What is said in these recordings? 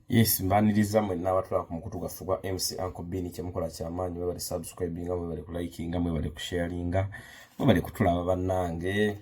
Yes, mbaniriza mwe n'abatula ku mukutu gaffe gwa MC Uncle Bin kyemukola kyamaanyi mwebale subscribinga mwebale kulikinga mwebale kusharinga mwebale kutulaba bannange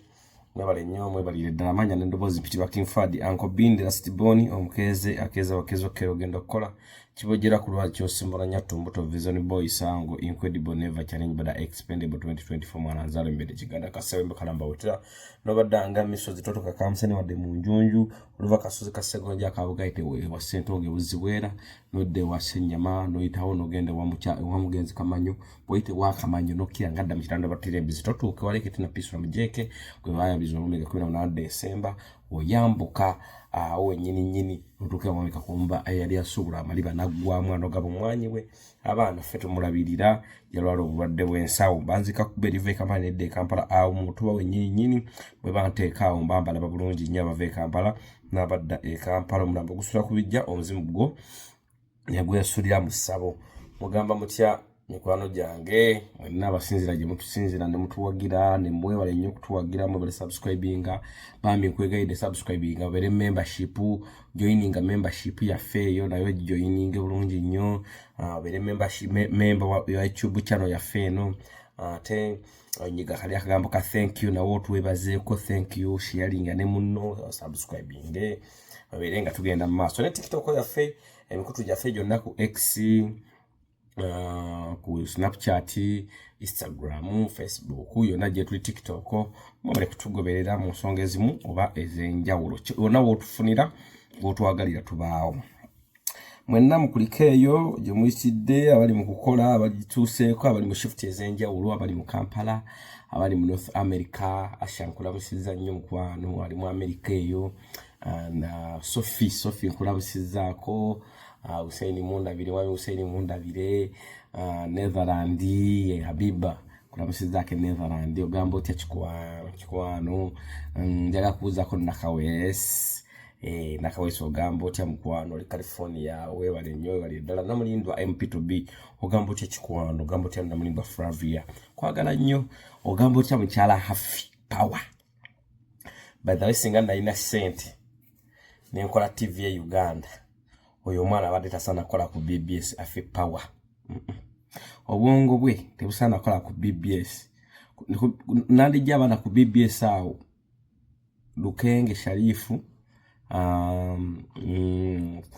mwebale nnyo mwebalire ddala amanya n'endoboozi mpitibwa King Fadi Uncle Bin Rastiboni omukeze akeza wakezo kero genda kukola kibojera ku lwaki osimbula nyatumbuto Vision Boy sango incredible never challenge but expendable 2024 mwana nzalo mbede kiganda kasewembe kalamba wotera nobadanga misozi totoka kamsani wadde mu njunju oluva kasozi kasegonja kabugaite wa sentonge buziwera nodde wasenyama noyitawo nogende wa mugenzi kamanyo boite wa kamanyo nokira ngadda mu kitanda batire mbizi totuke waleke tina piso mujeke kwe baya bizo omega 18 December oyambuka awe nyini otuke wamika kumba yali asubula amaliba nagwa mwana gabo mwanyiwe abana feto mulabirira yalwalo obulwadde bwensawo banzika kuberive kampani de Kampala awo mutuba wenyini bwe banteeka mbambala babulungi nnyo abave Kampala nabadda Kampala mulambo gusula kubijja omuzimu gwo yagwesulira mu ssabo mugamba mutya mikwano jange mwenna abasinzira gye mutusinzira ne mutuwagira ne mwebale nnyo kutuwagira mwebale subscribinga bambi nkwegaide subscribinga bere membership joininga membership yaffe eyo nayo joininge bulungi nnyo bere membership member wa YouTube channel yaffe eno ate nyiga kali akagambo ka thank you na wotu webazeeko thank you sharing ne munno subscribinge bere nga tugenda mu maaso ne TikTok yaffe emikutu gyaffe gyonna ku X ku Snapchat, Instagram, Facebook, yonna gye tuli TikTok, mwebale kutugoberera mu nsonga ezimu oba ezenjawulo. Yonna wotufunira wotwagalira tubaawo. Mwenna mukulika eyo gye muyitidde abali mu kukola abagituuseeko abali mu shift ezenjawulo abali mu Kampala abali mu North America ashankulabusiza nnyo mukwano ali mu America eyo na Sophie nkulabusizaako Hussein Mundabire wali Hussein Mundabire Netherland Habiba kulabusizaake Netherland ogambo tya kikwano njaga kuuzako nakawes nakawes ogambo tya mukwano li California webale nnyo webale ddala namulindwa MP2B ogambo tya kikwano ogambo tya namulindwa Flavia kwagala nnyo ogambo tya mukyala Hafi Power by the way singa nalina sente nenkola TV ya Uganda oyo mwana abadde tasana kola ku BBS Hafi Power obwongo bwe tebusana kola ku BBS nandijja abana ku BBS awo Lukenge Sharifu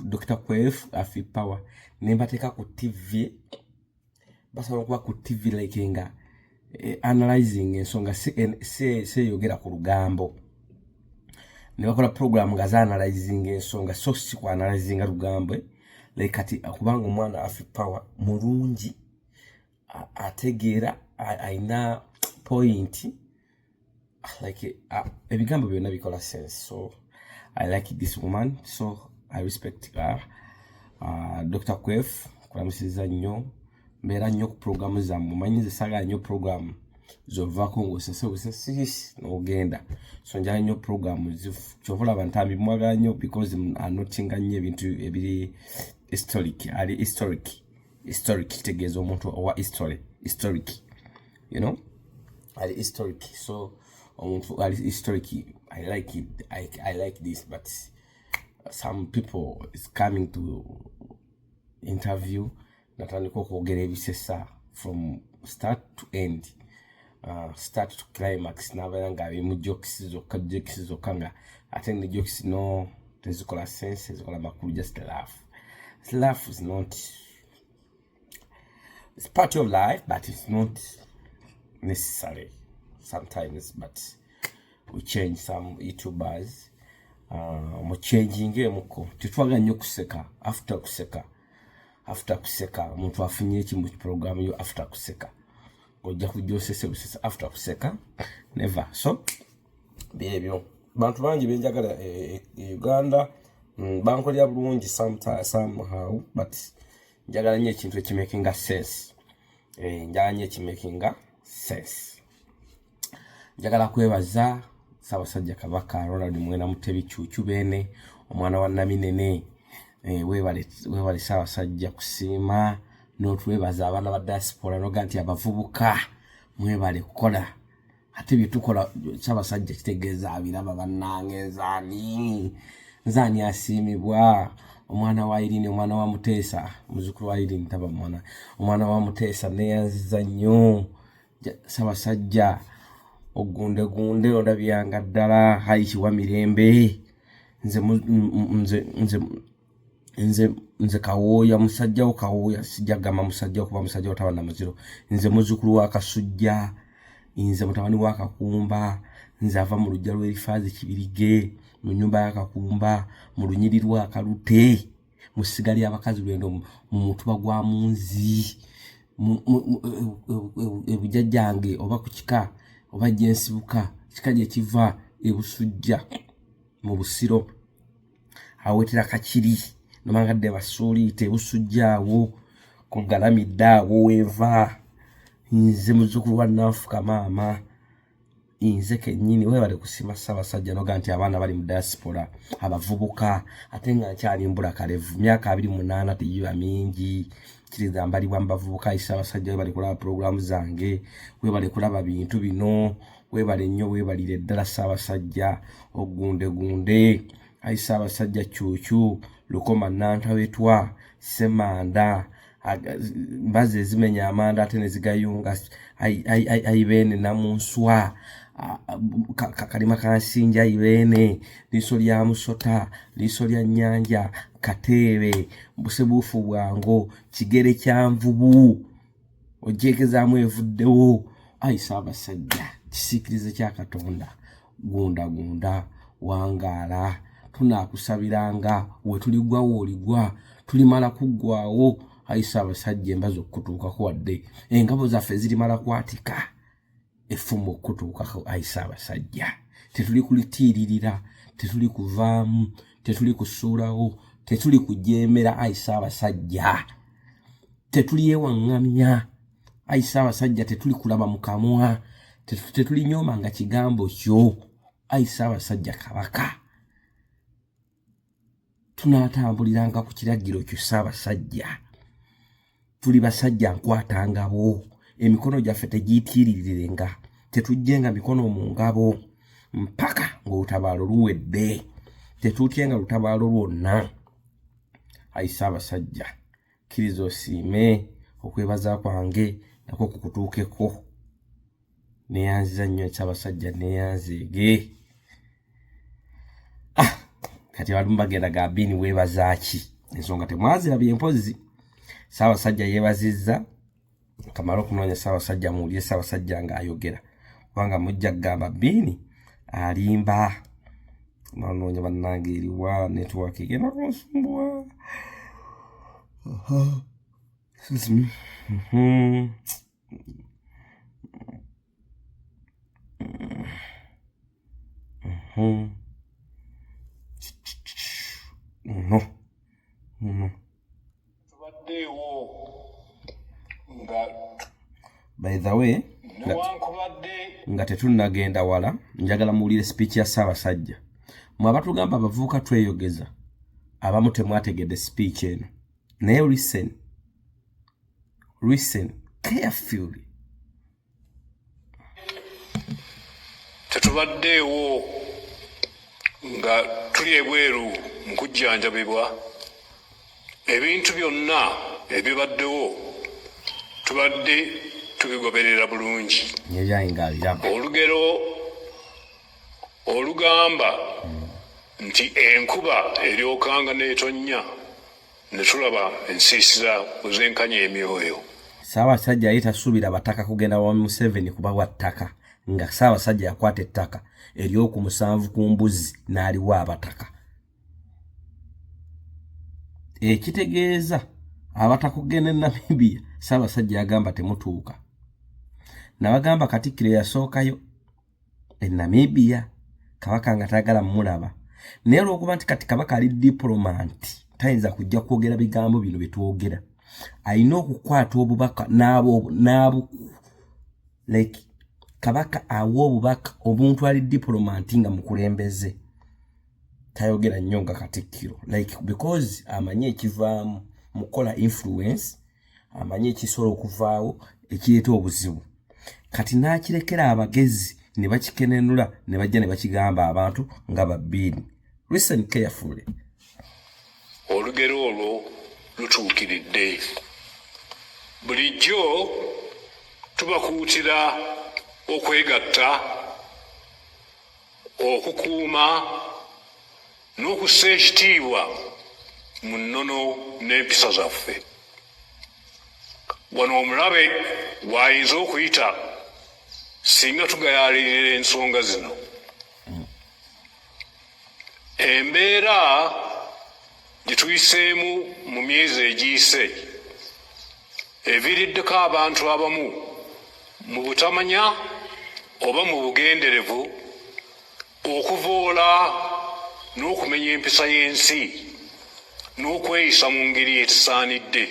Dr. Kwef Hafi Power nembateka ku TV basaba kuba ku TV like nga analyzing ensonga se yogera ku lugambo ne bakola program nga za analyzing ensonga so si ku analyzing lugambo like kati akubanga omwana Hafi Power mulungi ategeera aina point like ebigambo byonna bikola sense so I like this woman so I respect her Dr. Kwef kulamusiza nnyo mbera nnyo ku programu zammwe manyize saga nnyo program zovako ngosese n'ogenda so njala nnyo program kyovula bantambi mwagala nnyo because anotinga nnyo ebintu ebiri historic kitegeeza omuntu owa historic you know ali historic so omuntu ali historic I like it I like this but some people is coming to interview natandika okwogera ebisesa from start to end start to climax n'abeera nga abimu jokes zokka nga ate ne jokes no tezikola sense ezikola makulu just laugh is not it's part of life but it's not necessary sometimes but we change some YouTubers mu changing emuko tetwaga nnyo kuseka after kuseka omuntu afunye ekimu ku program yo after kuseka ojja kujosese busesa after kuseka never so byebyo bantu bangi benjagala Uganda bankolya bulungi somehow but njagala nnyo ekintu ekimakinga sense njagala nnyo ekimakinga sense njagala kwebaza Ssaabasajja Kabaka Ronald Mwena Mutebi Cuucu bene omwana wa Naminene webale Ssaabasajja kusiima n'otwebaza abaana ba diaspora noga nti abavubuka mwebale kukola ate byetukola Ssaabasajja kitegeeza abiraba bannange nzaani asiimibwa omwana wa Irene omwana wa Mutesa muzukulu wa Irene taba omwana wa Mutesa neyanziza nnyo Ssaabasajja ogunde olabyanga ddala haiki wa mirembe nze Kawooya musajja Kawooya sijagama musajja kuba musajja otaba na muziro nze muzukulu wa Kasujja nze mutabani wa Kakumba nze ava mu lujja lw'Erifazi Kibirige mu nyumba ya Kakumba mu lunyiri lwa Kalute mu sigali abakazi lwendo mu mutuba gwa Munzi ebujjajjange oba ku kika oba jensibuka kika gye kiva ebusujja mu Busiro awetera Kakiri nomangadde basuulite busujjaawo ku Galamidde awo weva nze muzukulu wa Nanfuka maama nze kennyini webale kusima Ssaabasajja noga nti abaana bali mu diaspora abavubuka ate nga nkyali mbula kalevu myaka 28 teyiba mingi kiriza mbalibwa mbavubuka Ssaabasajja webale kulaba programu zange webale kulaba bintu bino webale nnyo webalire ddala Ssaabasajja ogunde Ssaabasajja Cuucu Lukoma Nantawetwa Semanda mbaze zimenya amanda ate nezigayunga aibene Namunswa Kalima Kansinja aibene liso lya Musota liso lya Nyanja Kateebe Busebuufu bwango Kigere kya Nvubu ojekezaamu evuddewo Ssaabasajja kisikirize kya Katonda gunda wangaala tunakusabiranga we tuligwa woligwa tulimala kuggwawo Ssaabasajja embazo okutuukako wadde engabo zaffe zirimala kwatika effumu okutuukako Ssaabasajja tetuli kulitiiririra tetuli kuvaamu tetuli kusuulawo tetuli kujeemera Ssaabasajja tetuli yewaŋŋamya Ssaabasajja tetuli kulaba mu kamwa tetuli nyoomanga kigambo kyo Ssaabasajja Kabaka tunaatambuliranga ku kiragiro kyo Ssaabasajja tuli basajja nkwatangabo emikono gyaffe tegiyitiirirenga tetujjenga mikono mu ngabo mpaka ng'olutabaalo luwedde tetutyenga lutabaalo lwonna Ssaabasajja kkiriza osiime okwebaza kwange nako kukutuukeko neyanziza nnyo Ssaabasajja neyanzeege kati abalumu bagenda gabini weebazaaki ensonga temwazirabye empozi Ssaabasajja yeebazizza kamala okunoonya Ssaabasajja muwulire Ssaabasajja ng'ayogera kubanga mujja kugamba Bini alimba nanoonya bannange eriwa network egenda kunsumbuwa No. By the way, nga tetunnagenda wala njagala muwulire speech ya Ssaabasajja mwe abatugamba abavubuka tweyogeza abamu temwategedde speech eno naye listen carefully. Tetubaddeewo nga tuli ebweru mu kujjanjabibwa ebintu byonna ebibaddewo tubadde tubigoberera bulungi. Olugero olugamba nti enkuba eryokanga n'etonnya ne tulaba ensiisira bwezenkanya emyoyo. Ssaabasajja yali tasuubira bataka kugenda wa Museveni kubawa ttaka nga Ssaabasajja yakwata ettaka ery'oku 7 ku mbuzi n'aliwa abataka. Ekitegeeza abatakugenda Namibia Ssaabasajja yagamba temutuuka. Nabagamba Katikkiro yasookayo Namibia Kabaka nga tayagala mmulaba. Naye olw'okuba nti kati Kabaka ali diplomat tayinza kujja kwogera bigambo bino byetwogera. Alina okukwata obubaka n'abo like Kabaka awa obubaka omuntu ali diplomat nga mukulembeze tayogera nnyo nga Katikkiro like because amanyi ekivaamu mukola influence amanyi ekisobola okuvaawo ekireeta obuzibu. Kati n'akirekera abagezi ne bakikenenula ne bajja ne bakigamba abantu nga Babbini. Listen carefully. olugero olwo lutuukiridde. Bulijjo tubakuutira okwegatta, okukuuma n'okussa ekitiibwa mu nnono n'empisa zaffe. Wano omulabe w'ayinza okuyita singa tugayaalirira ensonga zino. Embeera gye tuyiseemu mu myezi egiyise eviiriddeko abantu abamu mu butamanya oba mu bugenderevu okuvoola n'okumenya empisa y'ensi n'okweyisa mu ngeri etisaanidde.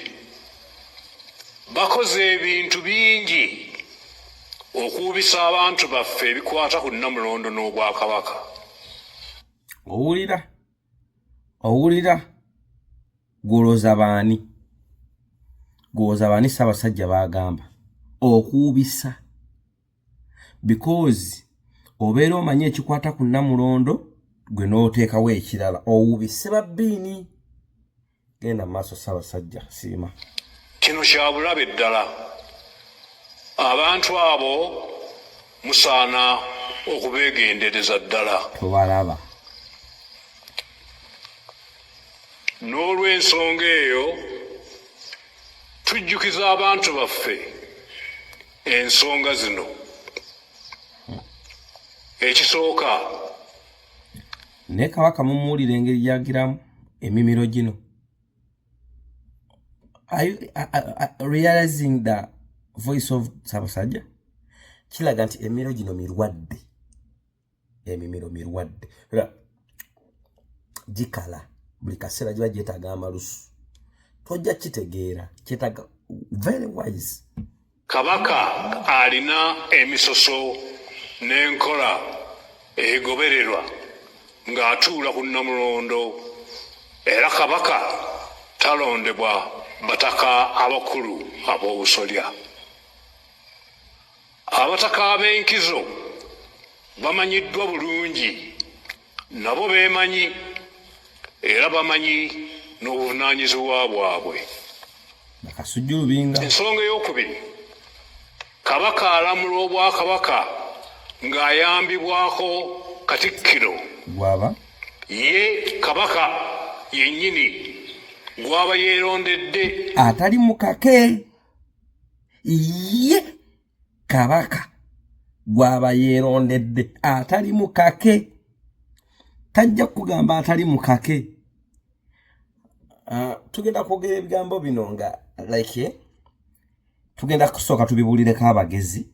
Bakoze ebintu bingi okuubisa abantu baffe ebikwata ku Nnamulondo n'Obwakabaka. Owulira gwolooza baani Ssaabasajja bagamba okuubisa, because obeera omanyi ekikwata ku Nnamulondo gwe n'oteekawo ekirala owuubise babbiini. Genda mu maaso Ssaabasajja, siima. Kino kya bulabe ddala. Abantu abo musaana okubeegendereza ddala. Tubalaba. N'olw'ensonga eyo tujjukiza abantu baffe ensonga zino. Ekisooka, ne Kabaka mumuwulira engeri gy'agiramu emimiro gino. Are you realizing the voice of Ssaabasajja? Kiraga nti emimiro gino mirwadde. Emimiro mirwadde. Gikala. Buli kaseera giba gyetaaga amalusu. Tojja kitegeera. Kyetaaga very wise. Kabaka alina emisoso n'enkola egobererwa ng'atuula ku Nnamulondo, era Kabaka talondebwa bataka abakulu ab'obusolya. Abataka ab'enkizo bamanyiddwa bulungi, nabo beemanyi era bamanyi n'obuvunaanyizibwa bwabwe. Ensonga ey'okubiri, Kabaka alamula Obwakabaka ng'ayambibwako Katikkiro. Gwaba? Ye Kabaka yennyini gwaba yeerondedde. Atali mukake. Ye Kabaka gwaba yeerondedde atali mukake. Tajja kugamba atali mukake. Tugenda kwogera ebigambo bino nga like tugenda kusooka tubibuulireko abagezi,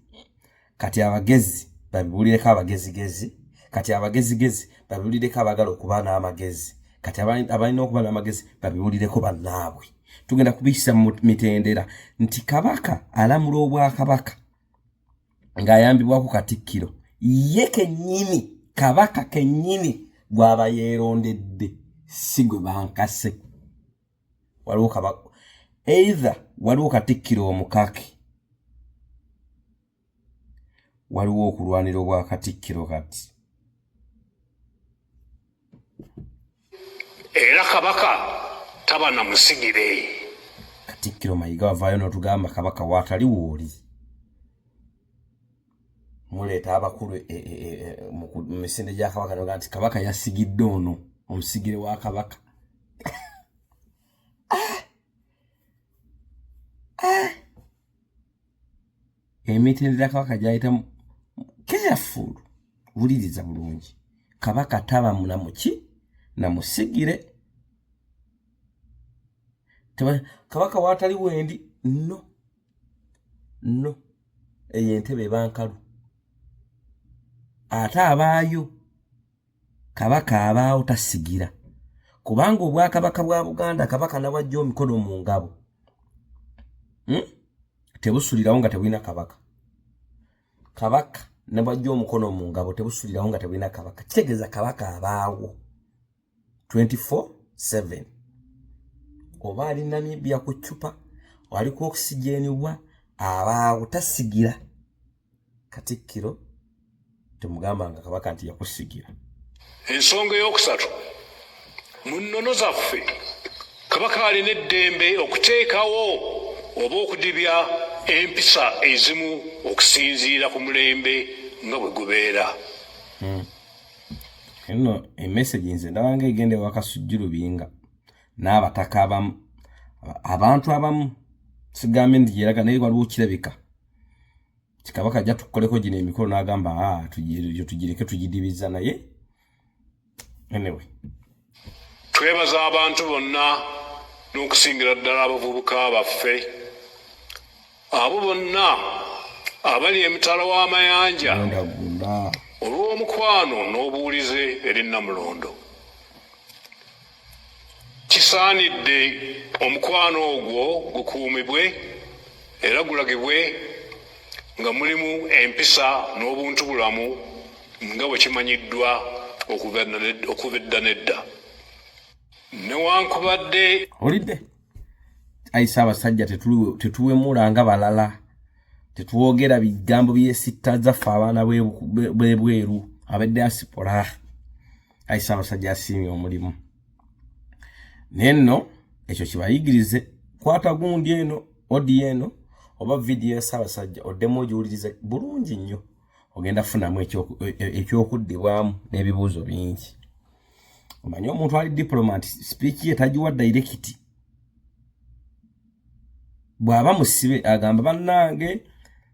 kati abagezi babibuulireko abagezigezi, kati abagezigezi babibuulireko abagala okuba n'amagezi, kati abalina okuba n'amagezi babibuulireko bannaabwe. Tugenda kubiyisa mu mitendera nti Kabaka alamula Obwakabaka ng'ayambibwako Katikkiro. Ye kennyini Kabaka kennyini gwaba yeerondedde, si gwe bankase. Waliwo Kabaka either waliwo Katikkiro omukake, waliwo okulwanira obwa Katikkiro kati. Era Kabaka taba na musigire. Katikkiro Mayiga wavaayo n'otugamba Kabaka waatali wooli. Muleeta abakulu mu misinde gya Kabaka noga nti Kabaka yasigidde ono omusigire wa Kabaka. Emitendera Kabaka gyayita careful. Wuliriza bulungi. Kabaka taba munamuki na musigire. Kabaka waatali wendi no. Eyo entebe bankalu. Ate abaayo Kabaka abaawo tasigira. Kubanga Obwakabaka bwa Buganda Kabaka nabajja omikono mu ngabo. Tebusulirawo nga tebulina Kabaka. Kabaka nabajja omukono mu ngabo tebusulirawo nga tebulina Kabaka. Kitegeeza Kabaka abaawo 24/7. Oba ali Namibia ku ccupa, wali ku oxygen wa, abaawo tasigira. Katikkiro temugamba nga Kabaka nti yakusigira. Ensonga ey'okusatu, mu nnono zaffe kabaka alina eddembe okuteekawo oba okudibya empisa ezimu okusinziira ku mulembe nga bwe gubeera. Eno emessage nze ndaba ng'egenda ewa Kasujju Lubinga n'abataka abamu, abantu abamu sigambye nti gyeraga naye waliwo kirabika Kabaka ajja tukoleko gino emikolo n'agamba tugireke tugidibiza naye. Anyway, twebaza abantu bonna n'okusingira ddala abavubuka baffe abo bonna abali emitala w'amayanja olw'omukwano n'obuwulize eri Namulondo. Kisaanidde omukwano ogwo gukuumibwe era gulagibwe nga mulimu empisa n'obuntu bulamu nga bwe kimanyiddwa okuva edda n'edda. Newankubadde olidde ayisa abasajja tetuwemula nga balala, tetuwogera bigambo byesitta zaffe abaana bwebweru ab'ediaspora. Ayisa abasajja asiimye omulimu. Nenno ekyo kibayigirize, kwata gundi eno odi eno oba video ya Ssaabasajja oddemu ogiwulirize bulungi nnyo, ogenda funamu ekyokuddibwamu n'ebibuuzo bingi. Omanyi omuntu ali diplomat speech ye tagiwa direct. Bw'aba musibe agamba bannange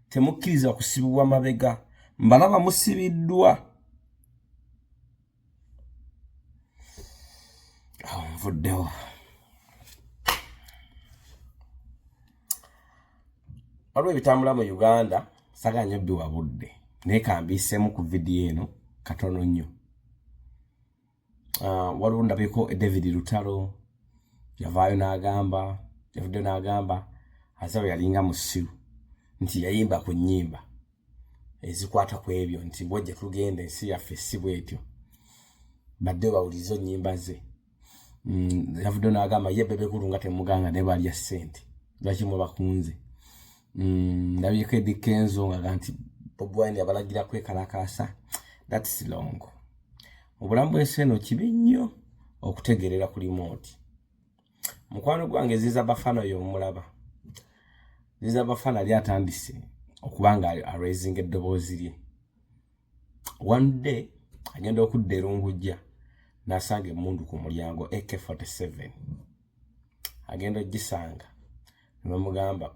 temukkiriza kusibibwa mabega, mbalaba musibiddwa. Nvuddewo. Waliwo ebitambula mu Uganda saganya bbiwa budde naye kambiseemu ku video eno katono nnyo. Waliwo ndabeko David Lutalo yavaayo n'agamba asawe yalinga musiru nti yayimba ku nnyimba ezikwata ku ebyo nti bw'ojja tugenda ensi yaffe si bwetyo badde bawulize nnyimba ze. Yavuddeo n'agamba ye Bebe Cool nga temuganga ne balya ssente lwaki mubakunze. Ndabyeko Eddie Kenzo nga nti Bobi Wine abalagira kwekalakaasa. That's long. Obulamu bw'ensi eno kibi nnyo okutegerera ku remote. Mukwano gwange Ziza Bafana y'omulaba. Ziza Bafana lyatandise okubanga raising eddoboozi lye. One day agenda okudda erungujja n'asanga emmundu ku mulyango AK-47. Agenda ogisanga ne bamugamba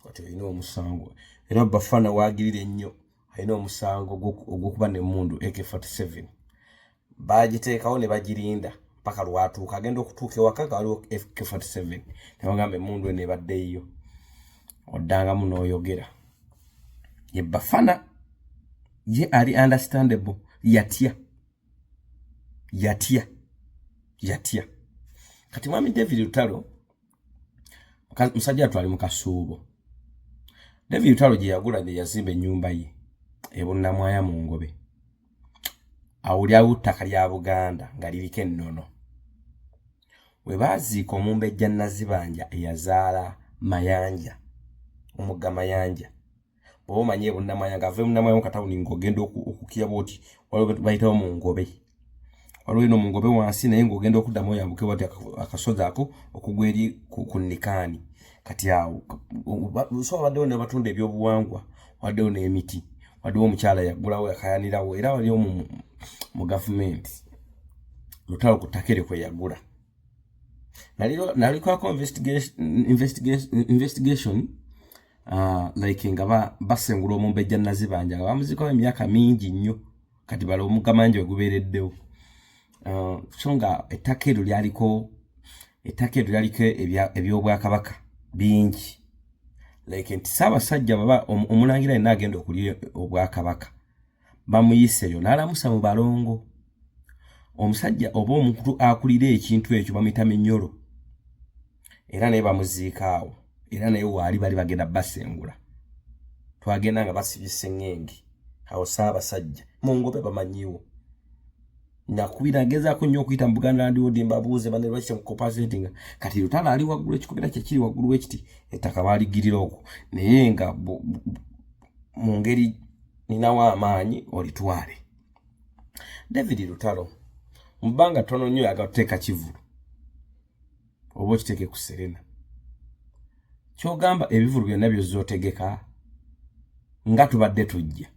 kati olina omusango era Bafana waagirire nnyo alina omusango ogw'okuba n'emmundu AK-47. Bagiteekawo ne bagirinda paka lwatuuka agenda okutuuka ewaka nga waliwo AK-47 ne bagamba emmundu eno ebaddeyo oddangamu n'oyogera. Ye Bafana ye ali understandable yatya. Kati mwami David Lutalo musajja atwali mu kasuubo. David Lutalo gye yagula ne yazimba ennyumba ye ebunnamwaya mu Ngobe. Awulyawo ttaka lya Buganda nga liriko ennono. We baaziika Omumbejja Nazibanja eyazaala Mayanja, omugga Mayanja. Bw'oba omanyi ebunnamwaya ng'ava ebunnamwaya mu katawuni ng'ogenda okukira bw'oti waliwo bayitawo mu Ngobe. Waliwo eno mu Ngobe wansi naye ng'ogenda okuddamu oyambuke bw'oti akasozi ako okugwa eri ku Nikaani. Kati awo so waddewo ne batunda ebyobuwangwa, waddewo n'emiti, waddewo omukyala yaggulawo yakayanirawo era waliwo mu gavumenti. Lutalo ku ttaka eryo kwe yagula. Nalikwako investigation like nga basengula Omumbejja Nazibanja nga bamuzikawo emyaka mingi nnyo kati bala omugamanja we gubeereddewo. So nga ettaka eryo lyaliko eby'Obwakabaka bingi. Like nti Ssaabasajja baba omulangira yenna agenda okulya Obwakabaka bamuyiseyo n'alamusa mu balongo. Omusajja oba omuntu akulira ekintu ekyo bamuyita Minyolo era naye bamuziika awo era naye waali bali bagenda basengula. Twagenda nga basibye sseŋŋenge awo Ssaabasajja mu Ngobe bamanyiwo. Nakubira ngezaako nnyo okuyita mu Buganda Land Board mbabuuze bane lwaki temukopasetinga kati Lutalo ali waggulu ekikubira kye kiri waggulu w'ekiti ettaka baaligirira okwo naye nga mu ngeri ninawo amaanyi olitwale. David Lutalo mu bbanga ttono nnyo yagateeka Kivulu. oba okiteeke ku Serena kyogamba ebivulu byonna byozootegeka nga tubadde tujja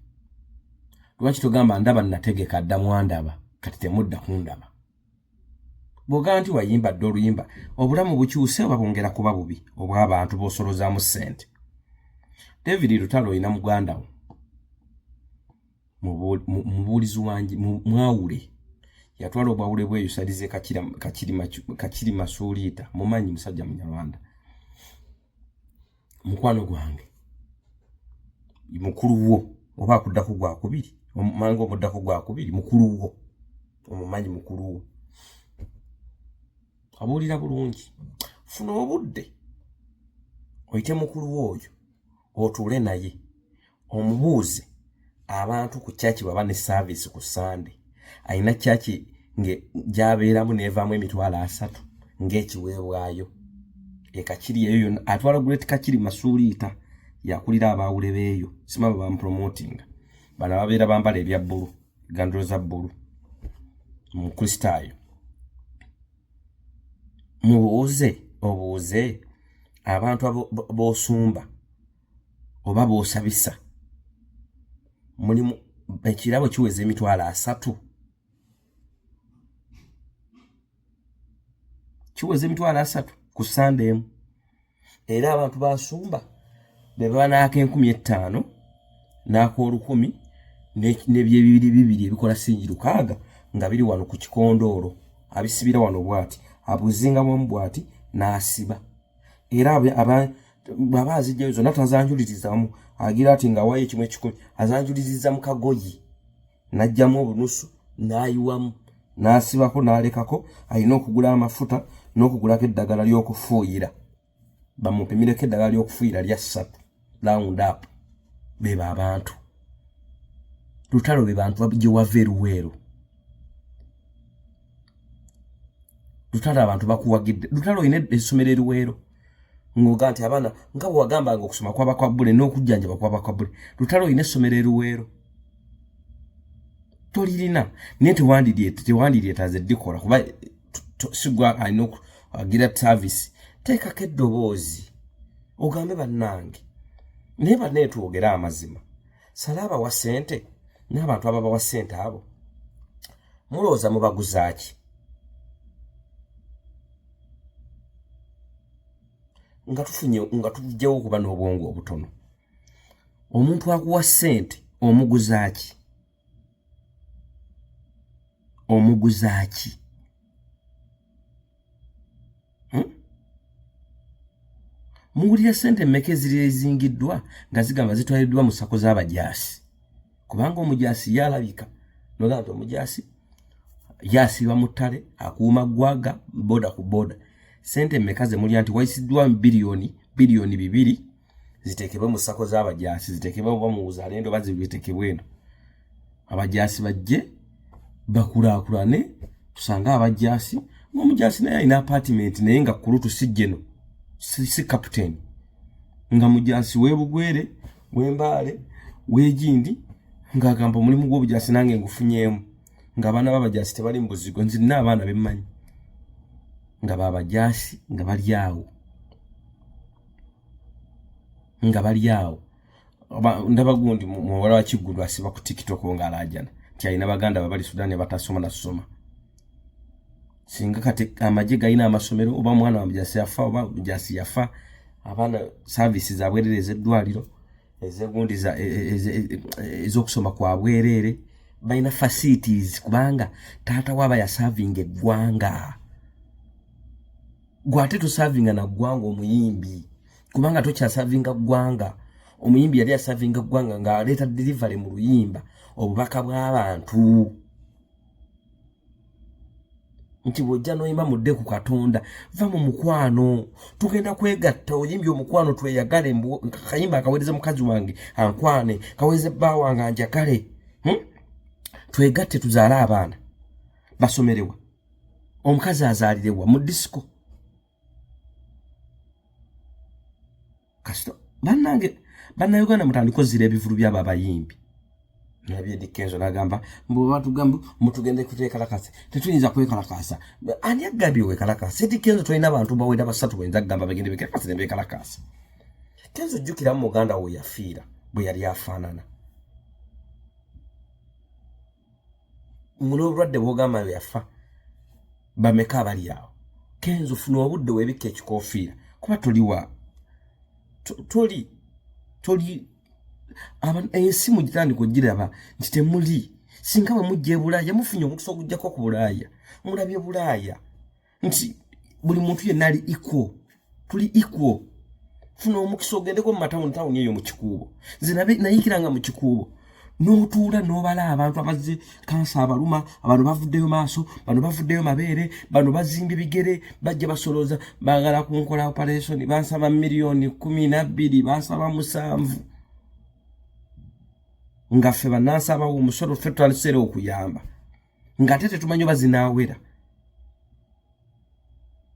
lwaki togamba ndaba nategeka dda mwandaba kati temudda kundaba bw'ogamba nti wayimba dda oluyimba obulamu bukyuse oba bwongera kuba bubi obw'abantu b'osolozaamu ssente. David Lutalo olina muganda wo mubuulizi wangi mwawule yatwala obwawule bwe yusalize kakiri masuuliita mumanyi musajja munyarwanda mukwano gwange mukulu wo oba akuddako gwakubiri omumanga omuddako gwakubiri mukulu wo omumanyi mukulu wo abuulira bulungi funa obudde oyite mukulu wo oyo otuule naye omubuuze abantu ku kyaki baba ne service ku Sunday ayina kyaki gy'abeeramu neevaamu emitwalo 3 ng'ekiweebwayo ekakiri eyo yonna atwala Great Kakiri masuuliita yakulira abaawule beeyo simaba bamupromotinga bano ababeera bambala ebya bbulu gandolo za bbulu mu kristaayo obuuze abantu b'osumba oba b'osabisa mulimu ekirabo kiweza emitwalo 3 kiweza emitwalo 3 ku Sunday emu era abantu basumba be baba n'ak'enkumi 5 n'ak'olukumi n'ebyebibiri ebikola singi 6 nga biri wano ku kikondoolo abisibira wano bwati abuzingamu bwati n'asiba era baba azijjayo zonna tazanjulirizamu agira ati nga wayo ekimu ekikumi azanjuliriza mu kagoyi n'ajjamu obunusu n'ayiwamu n'asibako n'alekako alina okugula amafuta n'okugulako eddagala ly'okufuuyira bamupimireko eddagala ly'okufuuyira lya 3 round up beba abantu Lutalo be bantu gye wava eruweero Lutalo abantu bakuwagidde Lutalo olina essomero eruweero ng'oga nti abaana nga bwe wagambanga okusoma kwaba kwa bbule n'okujjanjaba kwaba kwa bbule Lutalo olina essomero eruweero tolirina naye tewandireeta ze ddikola kuba sigwa alina okugira service teekako eddoboozi ogambe bannange naye bannaye twogera amazima sala abawa ssente n'abantu ababawa ssente abo mulowooza mubaguzaaki nga tujjawo okuba n'obwongo obutono omuntu akuwa ssente omuguzaaki muwulira ssente mmeka eziri ezingiddwa nga zigamba zitwaliddwa mu ssako z'abajaasi kubanga omujaasi yalabika nogamba nti omujaasi yasiiba mu ttale akuuma ggwaga boda ku boda ssente mmeka ze mulya nti wayisiddwa biliyoni 2 ziteekebwe mu ssako z'abajaasi ziteekebwe oba mu buzalendo oba ziteekebwe eno abajaasi bajje bakulaakulane tusanga abajaasi ng'omujaasi naye alina apartment naye nga kulutu si jeno si captain nga mujaasi w'ebugwere w'embaale w'egindi ng'agamba omulimu gw'obujaasi nange ngufunyeemu ng'abaana b'abajaasi tebali mu buzigo nzirina abaana bemmanyi nga babajaasi nga bali awo ndaba gundi muwala wa Kiggulu asiba ku TikTok ng'alaajana nti alina baganda babali Sudan batasoma nasoma singa kati amagye galina amasomero oba mwana wa mujaasi yafa oba mujaasi yafa abaana service za bwerere ez'eddwaliro ezegundi ez'okusoma kwa bwerere balina facilities kubanga taata waaba yasavinga eggwanga gwate tusavinga na ggwanga omuyimbi kubanga tokyasavinga ggwanga omuyimbi yali yasavinga ggwanga ng'aleeta delivery mu luyimba obubaka bw'abantu nti bw'ojja n'oyimba mudde ku Katonda va mu mukwano tugenda kwegatta oyimbye omukwano tweyagale kayimba akaweereza mukazi wange ankwane kaweereza bba wange anjagale twegatte tuzaale abaana basomerewa omukazi azaalirewa mu disco kasito bannange bannayuganda mutandika ozira ebivulu by'abo abayimbi nabye Dikenzo nagamba mbo batugamba mutugende kutekalakasa tetuyinza kwekalakasa ani agambye wekalakasa Dikenzo tulina abantu baweda basatu wenza gamba bagende bekalakasa bekalakasa Kenzo jukira mu Uganda we yafiira bwe yali afaanana muno obulwadde bwogamba yafa bameka abali awo Kenzo funa obudde webika ekikoofiira kuba tuliwa toli ensi mugitandika ogiraba nti temuli singa bwe mujja e Bulaaya mufunye omutuso ogujjako ku Bulaaya mulabye Bulaaya nti buli muntu yenna ali equal tuli equal funa omukisa ogendeko mu matawuni eyo mu kikuubo nze nayikiranga mu kikuubo n'otuula n'obala abantu abazze kansa abaluma abantu bavuddeyo maaso bano bavuddeyo mabeere bano bazimbye bigere bajja basolooza baagala kunkola operation bansaba miliyoni 12 bansaba 7 nga ffe banansaba omusolo ffe twalisere okuyamba nga tete tumanyi bazinaawera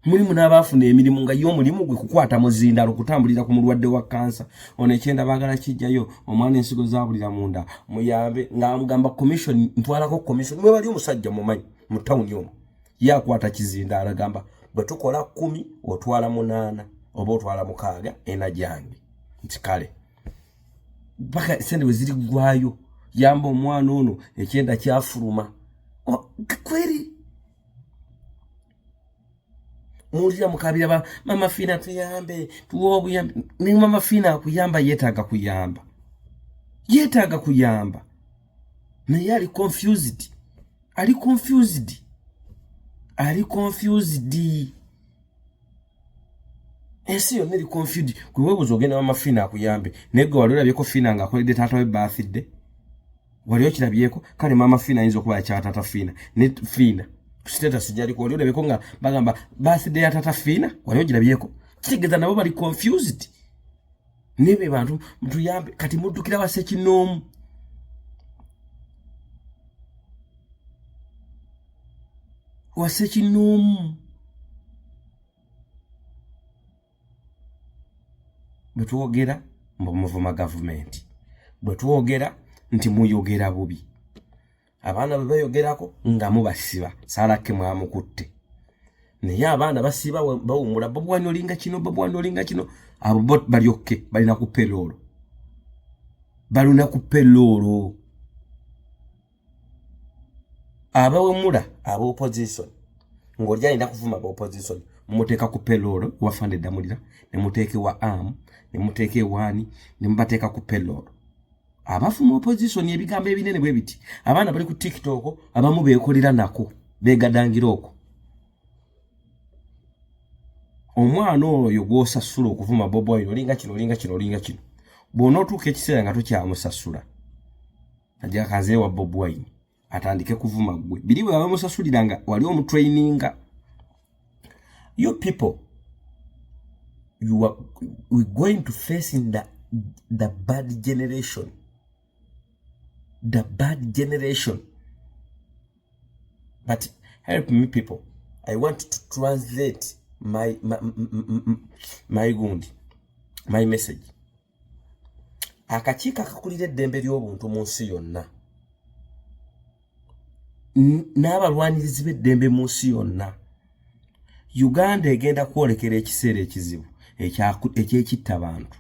mulimu n'abaafuna emirimu nga y'omulimu gwe kukwata muzindalo kutambulira ku mulwadde wa kansa ono ekyenda baagala kijjayo omwana ensigo zaabulira munda muyambe ng'amugamba commission ntwalako commission mwe bali omusajja mumanyi mu tawuni omwo yakwata kizinda aragamba bwe tukola 10 otwala 8 oba otwala 6 ena jange nti kale baka sende weziri gwayo yamba omwana ono ekyenda kyafuluma kweri mulira mukabira mama Fina tuyambe tuwo obuyambe ni mama Fina akuyamba yetaaga kuyamba naye ali confused ensi yonna eri confused gwe weebuuza ogenda mama Fina akuyambe naye gwe wali olabyeko Fina ng'akoledde taata we birthday wali okirabyeko kale mama Fina ayinza okuba yakya taata Fina ne Fina status sijali ko olyo beko nga bagamba birthday ya tata Fina wali ogirabyeko kigeza nabo bali confused nibe bantu mutuyambe kati mudukira base kinomu wase kinomu bwetuwogera mbu muvuma government bwetuwogera nti muyogera bubi abaana bwe bayogerako nga mubasiba salake mwamukutte naye abaana basiba bawumula babwani olinga kino abo balyokke balina kupeloolo abawumula aba opposition ng'oli alina kuvuma aba opposition mumuteeka ku peloolo wafande damulira ne muteeke wa am ne muteeke ewani ne mubateeka ku peloolo abafuma opposition ebigambo ebinene bwe biti abaana bali ku TikTok abamu beekolera nako begadangira okwo omwana oyo gw'osasula okuvuma Bobi Wine olinga kino bw'onootuuka ekiseera nga tokyamusasula ajja kaze wa Bobi Wine atandike kuvuma gwe biri bwe bamusasuliranga wali omutraininga you people we're going to face in the bad generation but help me people I want to translate my message akakiiko akakulira eddembe ly'obuntu mu nsi yonna n'abalwanirizi b'eddembe mu nsi yonna Uganda egenda kwolekera ekiseera ekizibu ekyekitta abantu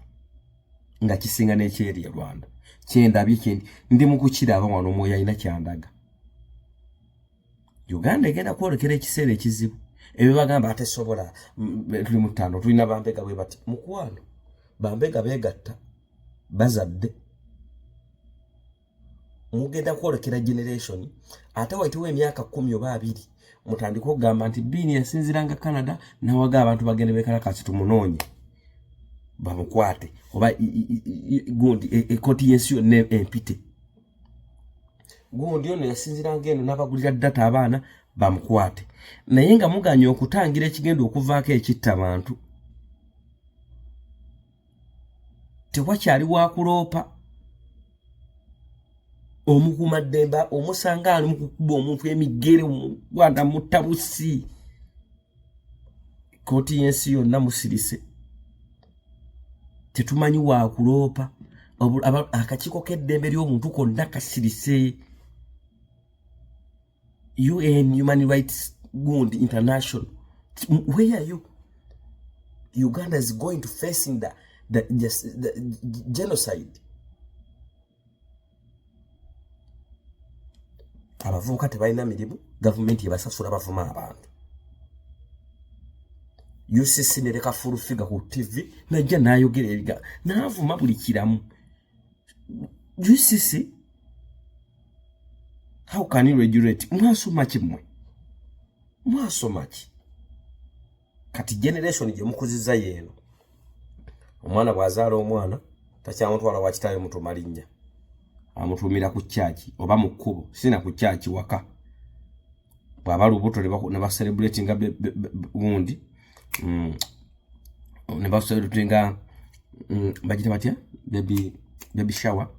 nga kisinga n'ekyeri e Rwanda kyendabye kyendi ndi mu kukiraba wano omwoyo alina kyandaga Uganda egenda kwolekera ekiseera ekizibu ebyo bagamba atesobola tuli mu ttaano tulina bambega bwe bati mukwano bambega beegatta bazadde mugenda kwolekera generation ate waitiwe emyaka 10 oba 2 mutandika okugamba nti Bini yasinziranga Canada nawaga abantu bagende bekalakasi tumunoonye bamukwate oba gundi ekoti yensi yonna empite gundi ono yasinziranga eno n'abagulira data abaana bamukwate naye nga muganya okutangira ekigenda okuvaako ekitta abantu tewakyali wakuloopa omukuma ddemba omusanga ali mu kukuba omuntu emigere omugwanda mutabusi koti yensi yonna musirise tetumanyi wakuloopa akakiiko k'eddembe ly'omuntu konna kasirise. UN Human Rights Gund International, where are you? Uganda is going to facing the genocide. Abavubuka tebalina mirimu, gavumenti yebasasula bavuma abantu. UCC nereka full figure ku TV najja nayogera ebiga naavuma buli kiramu. UCC, how can you regulate? Mwasoma kimwe. Mwasoma ki? Kati generation gye mukuziza yeno. Omwana bwazaala omwana takyamutwala wakitayo mutu malinnya. Amutumira ku church oba mu kkubo, sina ku church waka. Bwaba lubuto ne ba celebrating wundi. Ne ba celebrating bagita batya baby shower.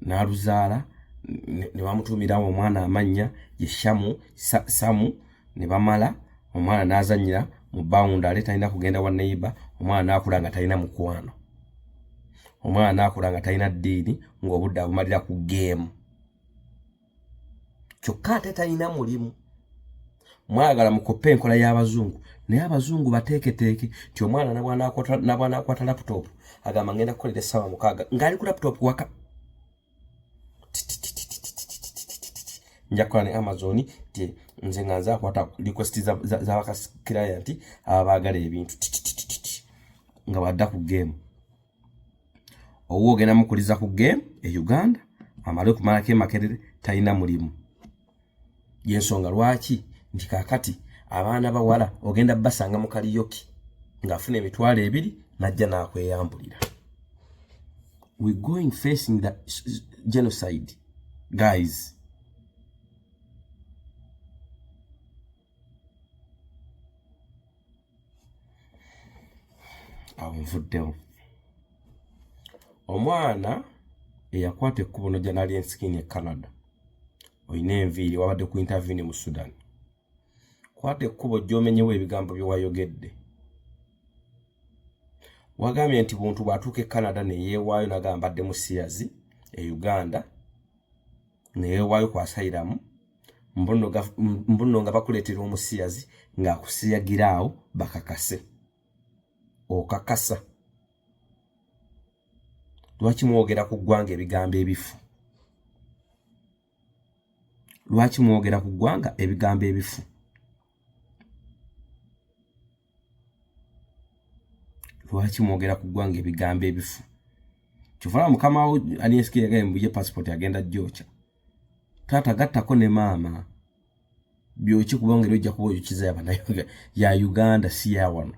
Na luzaala ne bamutumira omwana amanya ye Samu ne bamala omwana nazanyira mu bound aleta ina kugenda wa neighbor omwana nakula nga talina mukwano. Omwana nakula nga talina ddiini ng'obudde abumalira ku game. Kyokka ate talina mulimu. Mwagala mukope enkola y'abazungu naye abazungu bateeketeeke ti omwana nabwana akwata laptop agamba ngenda kukolera essaawa 6 ng'ali ku laptop waka. Njakola ne Amazon ti nze nga nza akwata request za baka client abagala ebintu nga wadda ku game. Owo ogenda mukuliza ku game e Uganda amale kumalako emakerere talina mulimu. Yensonga lwaki nti kakati abaana bawala ogenda basanga mu kaliyoki ng'afuna emitwalo 2 najja nakweyambulira. We going facing the genocide guys. Nvuddewo omwana eyakwata ekkubo no janali enskin e Canada oyina enviiri wabadde ku intervene mu Sudan. Kwata ekkubo gy'omenyewo ebigambo bye wayogedde. Wagambye nti buntu bwatuuka e Canada ne yeewaayo nagamba mbadde mu siyazi e Uganda ne yeewaayo ku asylum mbuno nga bakuleetera omusiyazi ng'akusiyagira awo bakakase. Okakasa. Lwaki mwogera ku ggwanga ebigambo ebifu? Lwaki mwogera ku ggwanga ebigambo ebifu? Lwaki mwogera ku ggwanga ebigambo ebifu? Kyovula mukama wo Aliyeski yagamba ye passport agenda Georgia. Taata gattako ne maama. Byoki kubanga ojja kuba okiza yabanayoga ya Uganda si ya wano.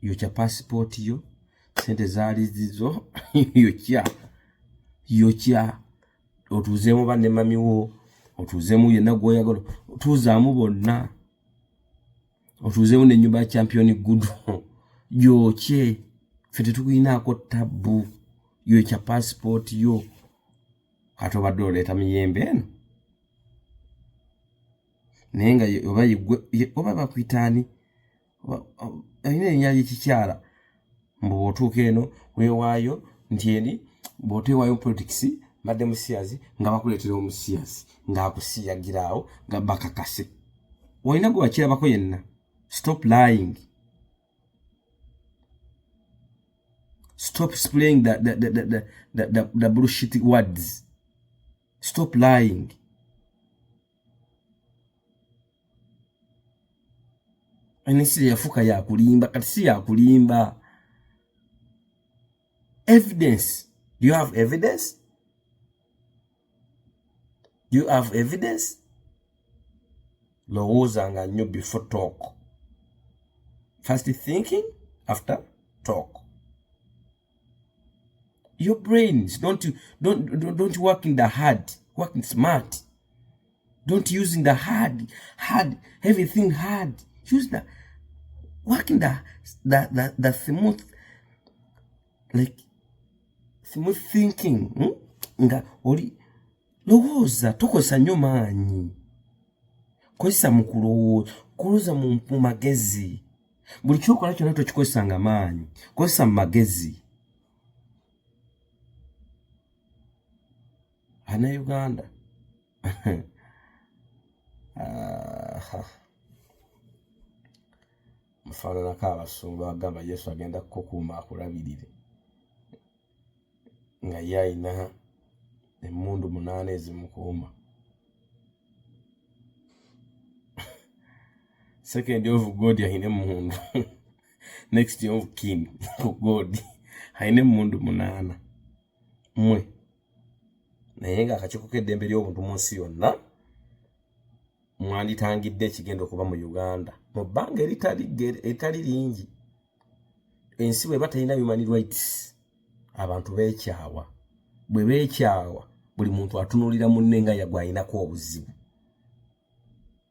Yocha passport yo sente zaali zizo yocha otuzemu banne mamiwo otuzemu yenna gwoyagala otuzaamu bonna otuzemu ne nyumba ya champion gudu yoche fete tukuyinaako tabu yocha passport yo kato baddo leta miyembe eno nenga oba bakwitani ayina ennyali kikyala mbu otuuka eno weewaayo nti eri bw'oteewaayo politics badde musiyazi nga bakuleetera omusiyazi ng'akusiyagiraawo nga bakakase. Olina gwe wakirabako yenna. Stop lying. Stop spraying the bullshit words. Stop lying. Anisiri yafuka ya kulimba kati si ya kulimba. Evidence. Do you have evidence? Do you have evidence? Lowooza nga nnyo before talk. First thinking, after talk. Your brains don't work in the hard, work in smart. Don't using the hard, everything hard. Use the working the smooth, like smooth thinking. Nga oli lowooza tokozesa nnyo maanyi. Kozesa mu kulowooza mu magezi. Buli kyokola kyonna tokikozesanga maanyi. Kozesa mu magezi. ana Uganda mfaanana k'abasungu bagamba Yesu agenda kukuuma akulabirire nga yayina emmundu 8 ezimukuuma. Second of God haine mundu next of king of God haine mundu 8 mwe naye nga akakiko k'eddembe ly'obuntu mu nsi yonna mwanditangidde ekigenda okuba mu Uganda mu bbanga eritali lingi. Ensi bwe batalina human rights abantu beekyawa, bwe beekyawa buli muntu atunuulira munne nga yagwayinako obuzibu.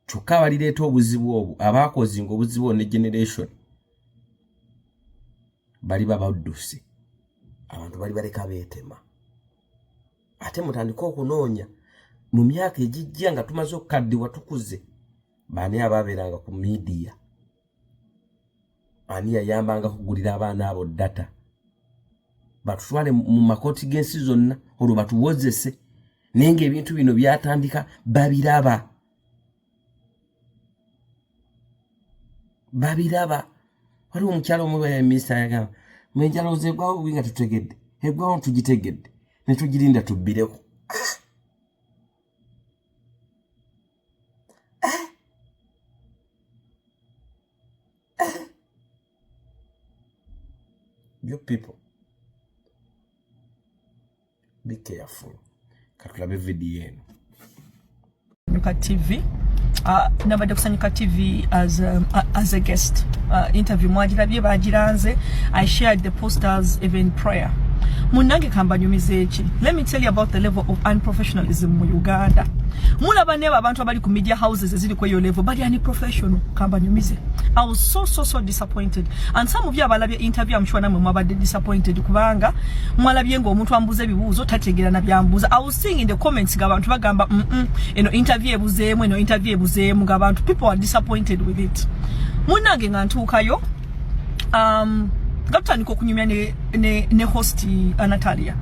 Kyokka balireeta obuzibu obwo abaakozinga obuzibu ne generation bali babadduse, abantu bali baleka beetema. Ate mutandika okunoonya mu myaka egijja nga tumaze okukaddiwa tukuze, baani abaabeeranga ku media, ani yayambanga kugulira abaana abo data batutwale mu makooti g'ensi zonna olwo batuwozese. Naye ng'ebintu bino byatandika babiraba. Waliwo omukyalo omu ya minisita yagamba mwenjalo zegwawo bubi nga tutegedde eggwawo tugitegedde ne tugirinda tubbireko. You people, be careful. Katulabe video eno. Nyuka TV. Nabadde kusanyuka TV as a guest. Interview mwagirabye bagiranze. I shared the posters even prior. Munange kamba nyumize eki. Let me tell you about the level of unprofessionalism mu Uganda. Mulaba neba abantu abali ku media houses ezili kweyo level bali ani professional kamba nyumize. I was so disappointed. And some of you abalabye interview I'm sure namwe mwabadde disappointed kubanga mwalabye ngo omuntu ambuza ebibuuzo tategera na byambuza. I was seeing in the comments gabantu bagamba interview ebuzeemu gabantu, people are disappointed with it. Munange ngantuukayo gatandika okunyumya ne host Natalia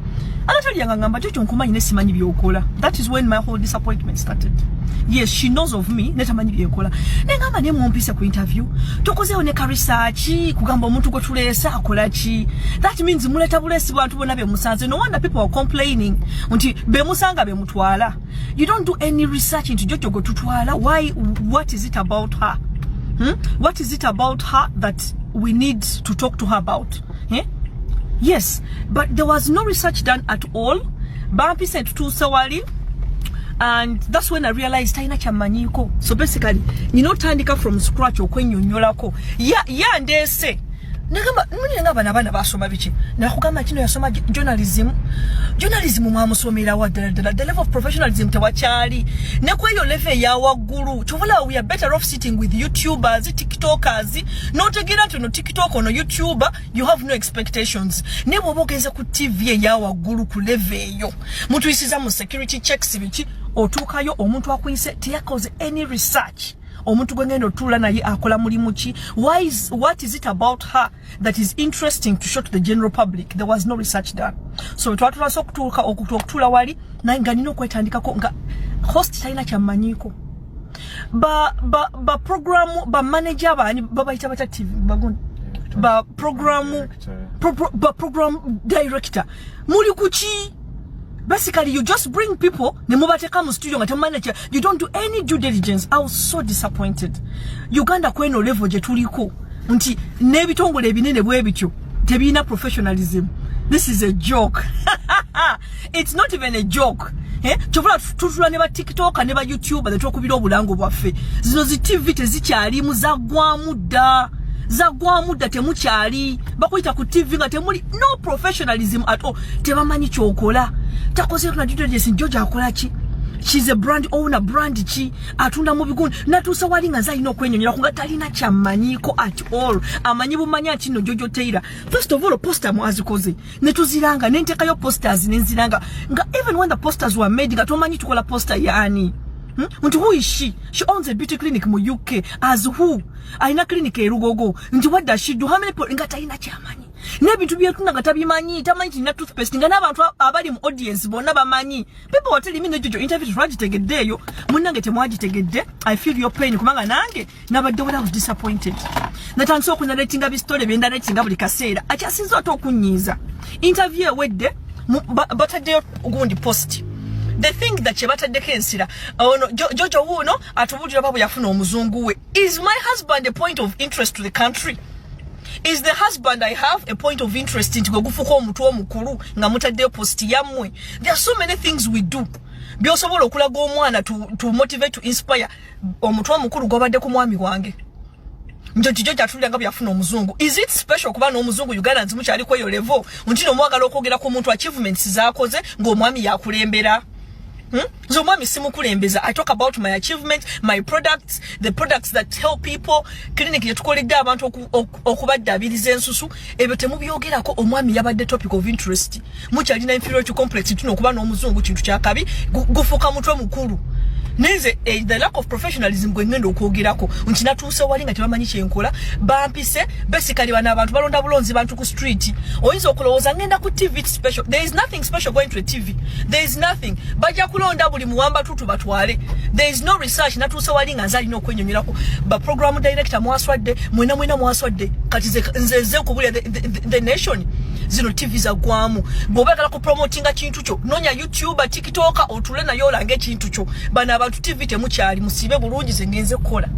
ngamba jojo nkumanyi ne simanyi byokola. That is when my whole disappointment started. Yes, she knows of me, netamanyi byokola. Nengamba ne mumpise ku interview tokozeewo ne research kugamba omuntu gwe tuleesa akola ki. That means muleta bulesi bantu bonna be musanze. No wonder people are complaining nti be musanga be mutwala. You don't do any research into jojo gwe tutwala. Why? What is it about her? What is it about her that we need to talk to her about? Yes, but there was no research done at all. Bampi said to Sawali, and that's when I realized taina chamanyiko. So basically, tandika from scratch okwenyonyolako. Ya ndese. Nagamba bana basoma bichi. Nakugamba kino yasoma journalism. Journalism mwamusomera wa the level of professionalism tewachali. Nekweyo level ya waguru. Chovola we are better off sitting with YouTubers, TikTokers. Not again to no TikTok or no YouTuber, you have no expectations. Nebo bogeza ku TV ya waguru ku level yo. Muntu isiza mu security checks bichi otukayo omuntu akwise tiyakoze any research. Omuntu gwengendo tula naye akola mulimu ki. What is it about her that is interesting to show to the general public? There was no research done. So twatula sokutuka okutula wali na nganino kwetandikako nga host taina chamanyiko ba program ba manager baba itabata TV bagun ba program director muri kuchi. Basically, you just bring people, nemubateka mu studio ngate manager, you don't do any due diligence. I was so disappointed. Uganda kweno level je tuliko. Nti nebitongole ebinene bwe bityo tebina professionalism. This is a joke. It's not even a joke. Chovola tutula ne ba TikTok ne ba YouTube that okubira obulango bwaffe. Zino zi TV tezikyali zagwamu dda temukyali bakuyita ku TV nga temuli no professionalism at all. Tebamanyi kyokola takoze kuna due diligence. George akola ki? She's a brand owner, brand chi atunda mu biguni natusa wali nga zalina okwenyonyola kunga talina kyamanyiko at all. Amanyi bumanya kino Jojo Taylor. First of all, poster mu azikoze ne tuziranga nentekayo posters nenziranga nga even when the posters were made nga tomanyi tukola poster yani. Who is she? She owns a beauty clinic in UK. As who? Aina clinic e Rugogo. What does she do? How many people? Ngata ina chairman. Nebintu byetuna gatabimanyi tamanyi na toothpaste nga n'abantu abali mu audience bonna bamanyi. People were telling me that your interview twagitegeddeeyo munnange temwagitegedde. I feel your pain kubanga nange nabadde I was disappointed. Natandise okunaletinga bisitole byenda letinga buli kaseera akyasinza ate okunyiiza. Interview ewedde bataddeyo gundi post. They think that chebataddeko ensira. Oh no, Jojo wuno atubulira babu yafuna omuzungu we. Is my husband a point of interest to the country? Is the husband I have a point of interest into gufuko omuntu omukulu nga mutaddeyo post yamwe? There are so many things we do. Byosobola okulaga omwana to motivate, to inspire omuntu omukulu gwabadde ku mwami wange. Njojo atulira nga byafuna omuzungu. Is it special kuba n'omuzungu Uganda mukyali kweyo level? Untino mwagala okwogera ku muntu achievements zaakoze ng'omwami yakulembera. So mami simukulembeza. I talk about my achievements, my products, the products that help people. Clinic yetukoledde abantu okubaddaabiriza ensusu. Ebyo temubyogerako. Omwami yabadde topic of interest. Mukyalina inferiority complex tuno okuba n'omuzungu kintu kyakabi gufuka mutwe mukulu. Neze the lack of professionalism gwe ngendo okwogerako nti natuuse wali nga tebamanyi kyenkola bampise basically bana abantu balonda bulonzi bantu ku street oyinza okulowooza ngenda ku TV special. There is nothing special going to a TV. There is nothing. Bajja kulonda buli muwamba tutu batwale. There is no research. Natuuse wali nga nzali n'okwenyonyerako ba program director mwaswadde mwena mwaswadde kati nze okubulya the nation zino TV za gwamu bobagala ku promotinga kintu kyo nonya YouTube TikTok otule nayo olange kintu kyo bana abantu TV temukyali musibe bulungi zengenze kola.